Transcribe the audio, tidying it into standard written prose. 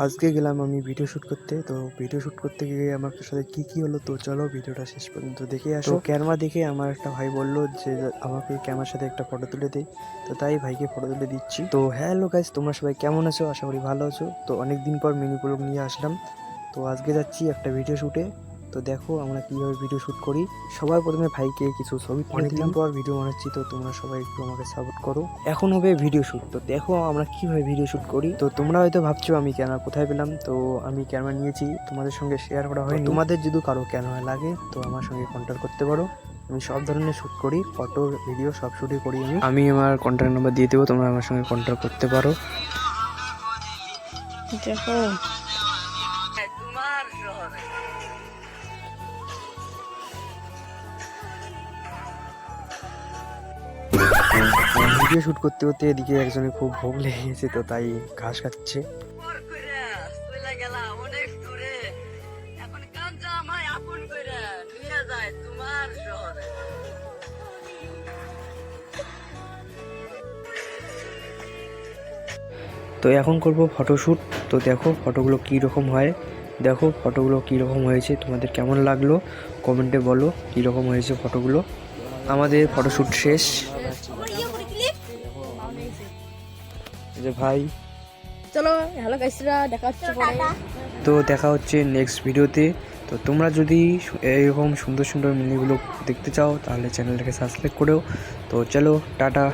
আজকে গেলাম আমি ভিডিও শ্যুট করতে। তো ভিডিও শ্যুট করতে গিয়ে আমার সাথে কি হলো, তো চলো ভিডিওটা শেষ পর্যন্ত দেখে আসো। ক্যামেরা দেখে আমার একটা ভাই বললো যে আমাকে ক্যামেরার সাথে একটা ফটো তুলে দে, তো তাই ভাইকে ফটো তুলে দিচ্ছি। তো হ্যালো গাইস, তোমরা সবাই কেমন আছো? আশা করি ভালো আছো। তো অনেকদিন পর মিনি ব্লগ নিয়ে আসলাম। তো আজকে যাচ্ছি একটা ভিডিও শ্যুটে। তো দেখো আমরা কিভাবে ভিডিও শ্যুট করি। সবার প্রথমে ভাইকে কিছু ছবি অনেকদিন পর ভিডিও বানাচ্ছি, তো তোমরা সবাই একটু আমাকে সাপোর্ট করো। এখন হবে ভিডিও শ্যুট। তো দেখো আমরা কিভাবে ভিডিও শ্যুট করি। তো তোমরা হয়তো ভাবছো আমি ক্যামেরা কোথায় পেলাম। তো আমি ক্যামেরা নিয়েছি, তোমাদের সঙ্গে শেয়ার করা হয়। তোমাদের যদি কারো ক্যামেরা লাগে তো আমার সঙ্গে কন্ট্যাক্ট করতে পারো। আমি সব ধরনের শ্যুট করি, ফটো ভিডিও সব শ্যুটই করি। আমি আমার কন্ট্যাক্ট নাম্বার দিয়ে দেবো, তোমরা আমার সঙ্গে কন্ট্যাক্ট করতে পারো। দেখো ভিডিও শুট করতে করতে এদিকে একজনের খুব ভোগ লেগে গেছে, তো তাই ঘাস খাচ্ছে। তো এখন করব ফটোশ্যুট। তো দেখো ফটোগুলো কী রকম হয়, দেখো ফটোগুলো কী রকম হয়েছে, তোমাদের কেমন লাগলো কমেন্টে বলো কী রকম হয়েছে ফটোগুলো। আমাদের ফটোশ্যুট শেষ। যে ভাই চলো হ্যালো গাইসরা, দেখা হচ্ছে পরে। তো দেখা হচ্ছে নেক্সট ভিডিওতে। তো তোমরা যদি এরকম সুন্দর সুন্দর মিনিগুলো দেখতে চাও তাহলে চ্যানেলটাকে সাবস্ক্রাইব করো। তো চলো টাটা।